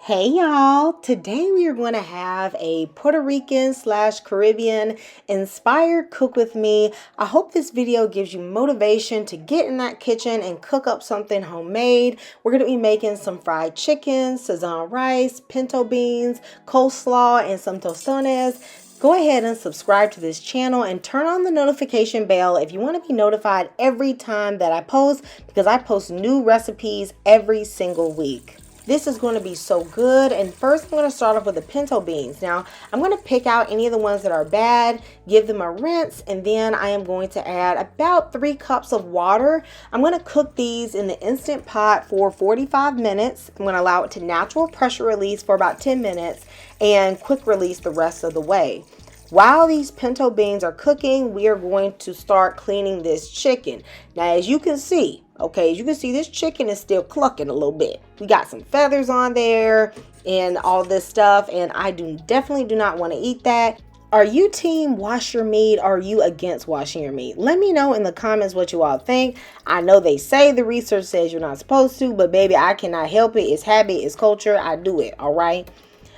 Hey y'all, today we are going to have a Puerto Rican / Caribbean inspired cook with me. I hope this video gives you motivation to get in that kitchen and cook up something homemade. We're going to be making some fried chicken, Sazon rice, pinto beans, coleslaw, and some tostones. Go ahead and subscribe to this channel and turn on the notification bell if you want to be notified every time that I post, because I post new recipes every single week. This is going to be so good. And first I'm going to start off with the pinto beans. Now I'm going to pick out any of the ones that are bad, give them a rinse, and then I am going to add about 3 cups of water. I'm going to cook these in the Instant Pot for 45 minutes. I'm going to allow it to natural pressure release for about 10 minutes and quick release the rest of the way. While these pinto beans are cooking, we are going to start cleaning this chicken. Now, as you can see, this chicken is still clucking a little bit. We got some feathers on there and all this stuff, and I definitely do not want to eat that. Are you team wash your meat, or are you against washing your meat? Let me know in the comments what you all think. I know they say the research says you're not supposed to, but baby, I cannot help it. It's habit, it's culture. I do it, all right?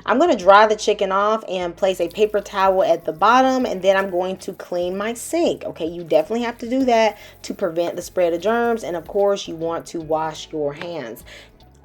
I'm going to dry the chicken off and place a paper towel at the bottom, and then I'm going to clean my sink. Okay, you definitely have to do that to prevent the spread of germs, and of course you want to wash your hands.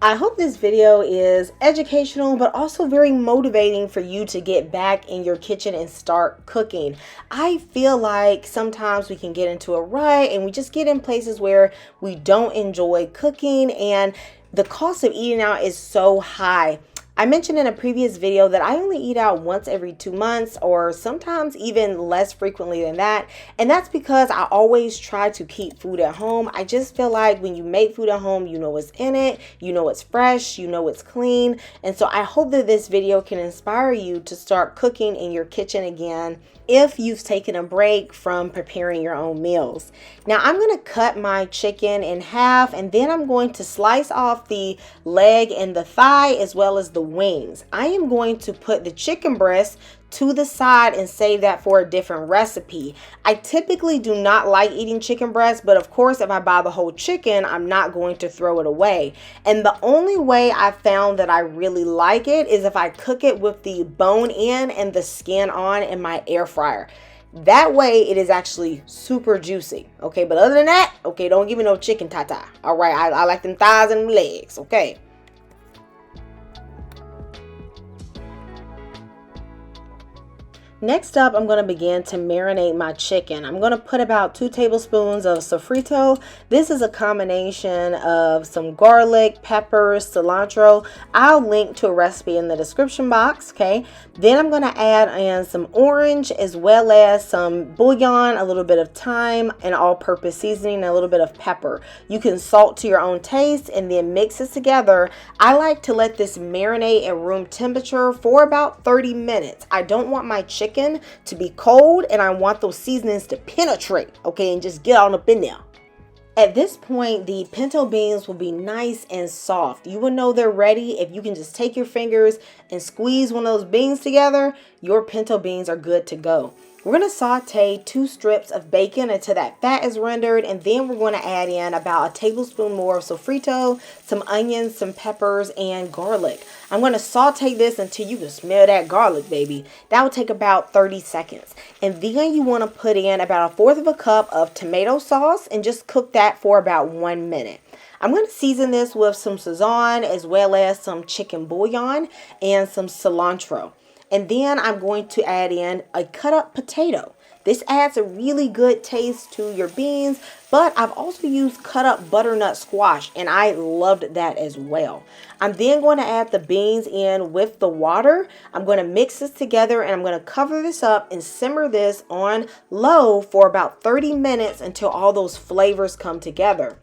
I hope this video is educational but also very motivating for you to get back in your kitchen and start cooking. I feel like sometimes we can get into a rut and we just get in places where we don't enjoy cooking, and the cost of eating out is so high. I mentioned in a previous video that I only eat out once every 2 months, or sometimes even less frequently than that. And that's because I always try to keep food at home. I just feel like when you make food at home, you know what's in it, you know it's fresh, you know it's clean. And so I hope that this video can inspire you to start cooking in your kitchen again if you've taken a break from preparing your own meals. Now I'm going to cut my chicken in half, and then I'm going to slice off the leg and the thigh as well as the wings. I am going to put the chicken breast to the side and save that for a different recipe. I typically do not like eating chicken breast, but of course if I buy the whole chicken, I'm not going to throw it away. And the only way I found that I really like it is if I cook it with the bone in and the skin on in my air fryer. That way it is actually super juicy. Okay, but other than that, okay, don't give me no chicken tata. All right, I like them thighs and legs. Okay. Next up, I'm going to begin to marinate my chicken. I'm going to put about 2 tablespoons of sofrito. This is a combination of some garlic, peppers, cilantro. I'll link to a recipe in the description box, okay? Then I'm going to add in some orange as well as some bouillon, a little bit of thyme, and all-purpose seasoning, and a little bit of pepper. You can salt to your own taste and then mix it together. I like to let this marinate at room temperature for about 30 minutes. I don't want my chicken to be cold, and I want those seasonings to penetrate, okay, and just get on up in there. At this point, the pinto beans will be nice and soft. You will know they're ready if you can just take your fingers and squeeze one of those beans together. Your pinto beans are good to go. We're going to saute 2 strips of bacon until that fat is rendered, and then we're going to add in about a tablespoon more of sofrito, some onions, some peppers, and garlic. I'm going to saute this until you can smell that garlic, baby. That will take about 30 seconds. And then you want to put in about 1/4 cup of tomato sauce and just cook that for about 1 minute. I'm going to season this with some Sazon as well as some chicken bouillon and some cilantro. And then I'm going to add in a cut up potato. This adds a really good taste to your beans, but I've also used cut up butternut squash, and I loved that as well. I'm then going to add the beans in with the water. I'm going to mix this together, and I'm going to cover this up and simmer this on low for about 30 minutes until all those flavors come together.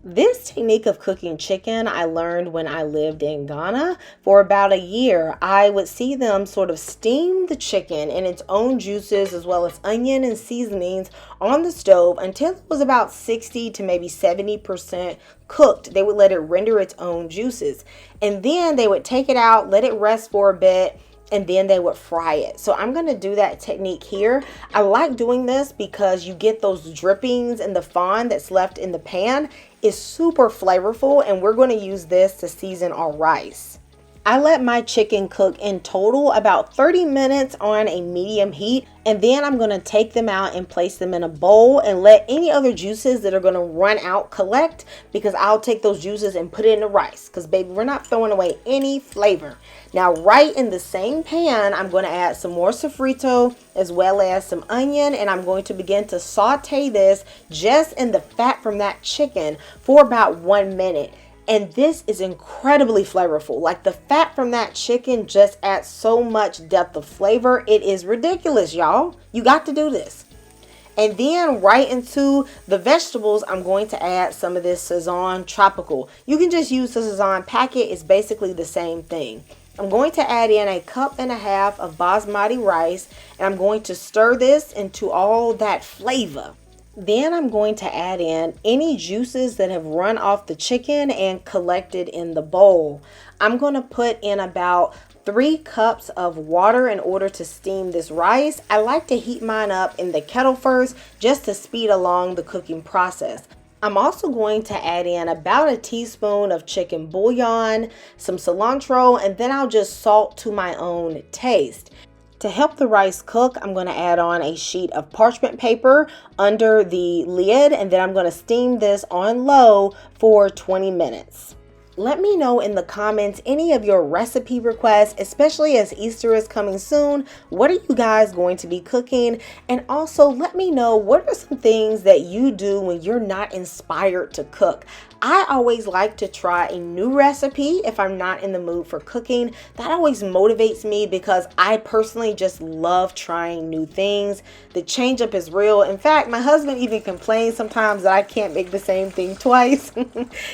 This technique of cooking chicken I learned when I lived in Ghana for about a year. I would see them sort of steam the chicken in its own juices as well as onion and seasonings on the stove until it was about 60 to maybe 70% cooked. They would let it render its own juices, and then they would take it out, let it rest for a bit, and then they would fry it. So I'm going to do that technique here. I like doing this because you get those drippings and the fond that's left in the pan is super flavorful, and we're going to use this to season our rice. I let my chicken cook in total about 30 minutes on a medium heat, and then I'm going to take them out and place them in a bowl and let any other juices that are going to run out collect, because I'll take those juices and put it in the rice, because baby, we're not throwing away any flavor. Now, right in the same pan, I'm going to add some more sofrito as well as some onion, and I'm going to begin to saute this just in the fat from that chicken for about 1 minute. And this is incredibly flavorful. Like, the fat from that chicken just adds so much depth of flavor. It is ridiculous, y'all. You got to do this. And then right into the vegetables, I'm going to add some of this Sazon Tropical. You can just use the Sazon packet. It's basically the same thing. I'm going to add in 1.5 cups of basmati rice, and I'm going to stir this into all that flavor. Then I'm going to add in any juices that have run off the chicken and collected in the bowl. I'm going to put in about 3 cups of water in order to steam this rice. I like to heat mine up in the kettle first just to speed along the cooking process. I'm also going to add in about 1 teaspoon of chicken bouillon, some cilantro, and then I'll just salt to my own taste. To help the rice cook, I'm going to add on a sheet of parchment paper under the lid, and then I'm going to steam this on low for 20 minutes. Let me know in the comments any of your recipe requests, especially as Easter is coming soon. What are you guys going to be cooking? And also let me know, what are some things that you do when you're not inspired to cook? I always like to try a new recipe if I'm not in the mood for cooking. That always motivates me because I personally just love trying new things. The change up is real. In fact, my husband even complains sometimes that I can't make the same thing twice.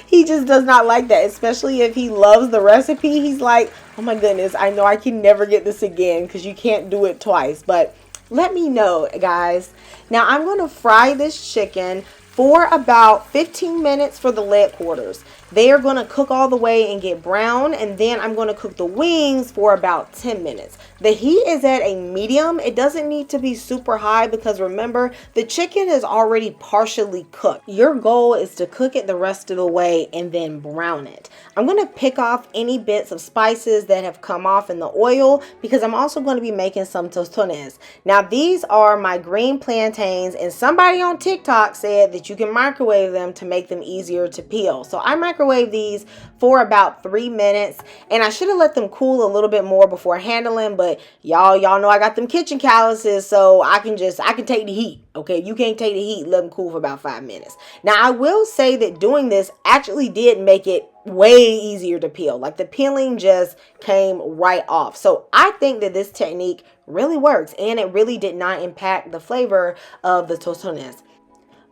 He just does not like that, especially if he loves the recipe. He's like, oh my goodness, I know I can never get this again because you can't do it twice. But let me know, guys. Now I'm going to fry this chicken for about 15 minutes for the leg quarters. They are going to cook all the way and get brown, and then I'm going to cook the wings for about 10 minutes. The heat is at a medium. It doesn't need to be super high because remember, the chicken is already partially cooked. Your goal is to cook it the rest of the way and then brown it. I'm going to pick off any bits of spices that have come off in the oil because I'm also going to be making some tostones. Now, these are my green plantains, and somebody on TikTok said that you can microwave them to make them easier to peel. So I microwave these for about 3 minutes, and I should have let them cool a little bit more before handling, but y'all know I got them kitchen calluses, so I can take the heat. Okay, you can't take the heat, let them cool for about 5 minutes. Now, I will say that doing this actually did make it way easier to peel. Like, the peeling just came right off. So I think that this technique really works, and it really did not impact the flavor of the tostones.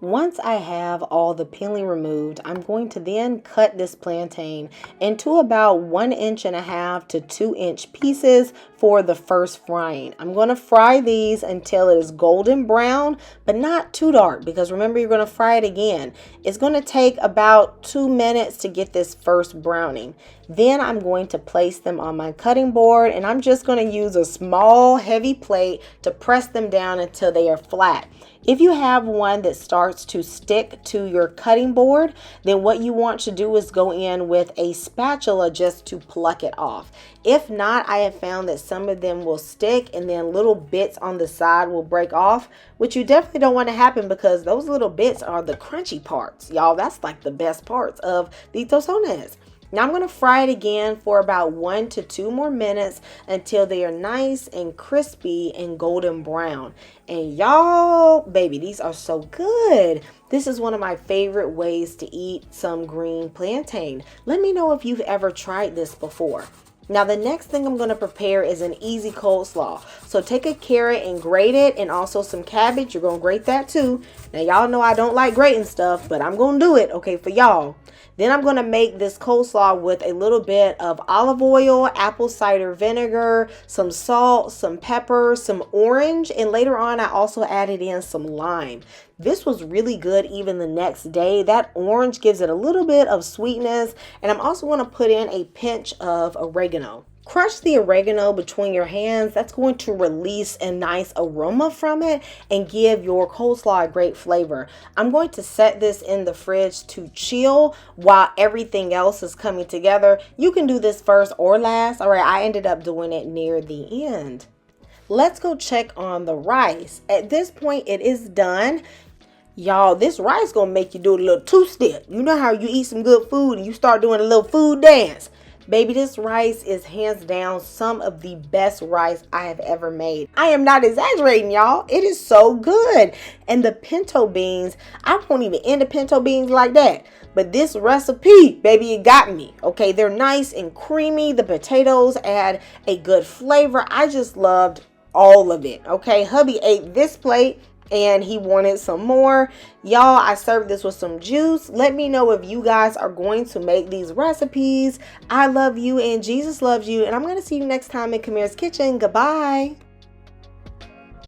Once I have all the peeling removed, I'm going to then cut this plantain into about 1.5 to 2 inch pieces for the first frying. I'm going to fry these until it is golden brown, but not too dark, because remember, you're going to fry it again. It's going to take about 2 minutes to get this first browning. Then I'm going to place them on my cutting board, and I'm just going to use a small heavy plate to press them down until they are flat. If you have one that starts to stick to your cutting board, then what you want to do is go in with a spatula just to pluck it off. If not, I have found that some of them will stick and then little bits on the side will break off, which you definitely don't want to happen because those little bits are the crunchy parts. Y'all, that's like the best parts of the tostones. Now I'm going to fry it again for about 1 to 2 more minutes until they are nice and crispy and golden brown. And y'all, baby, these are so good. This is one of my favorite ways to eat some green plantain. Let me know if you've ever tried this before. Now the next thing I'm going to prepare is an easy coleslaw. So take a carrot and grate it, and also some cabbage. You're going to grate that too. Now y'all know I don't like grating stuff, but I'm going to do it, okay, for y'all. Then I'm going to make this coleslaw with a little bit of olive oil, apple cider vinegar, some salt, some pepper, some orange, and later on I also added in some lime. This was really good even the next day. That orange gives it a little bit of sweetness, and I'm also going to put in a pinch of oregano. Crush the oregano between your hands. That's going to release a nice aroma from it and give your coleslaw a great flavor. I'm going to set this in the fridge to chill while everything else is coming together. You can do this first or last. All right, I ended up doing it near the end. Let's go check on the rice. At this point, it is done. Y'all, this rice gonna make you do a little two-step. You know how you eat some good food and you start doing a little food dance? Baby, this rice is hands down some of the best rice I have ever made. I am not exaggerating, y'all. It is so good. And the pinto beans, I won't even end the pinto beans like that. But this recipe, baby, it got me. Okay, they're nice and creamy. The potatoes add a good flavor. I just loved all of it. Okay, hubby ate this plate and he wanted some more. Y'all, I served this with some juice. Let me know if you guys are going to make these recipes. I love you and Jesus loves you. And I'm going to see you next time in Kamira's Kitchen. Goodbye.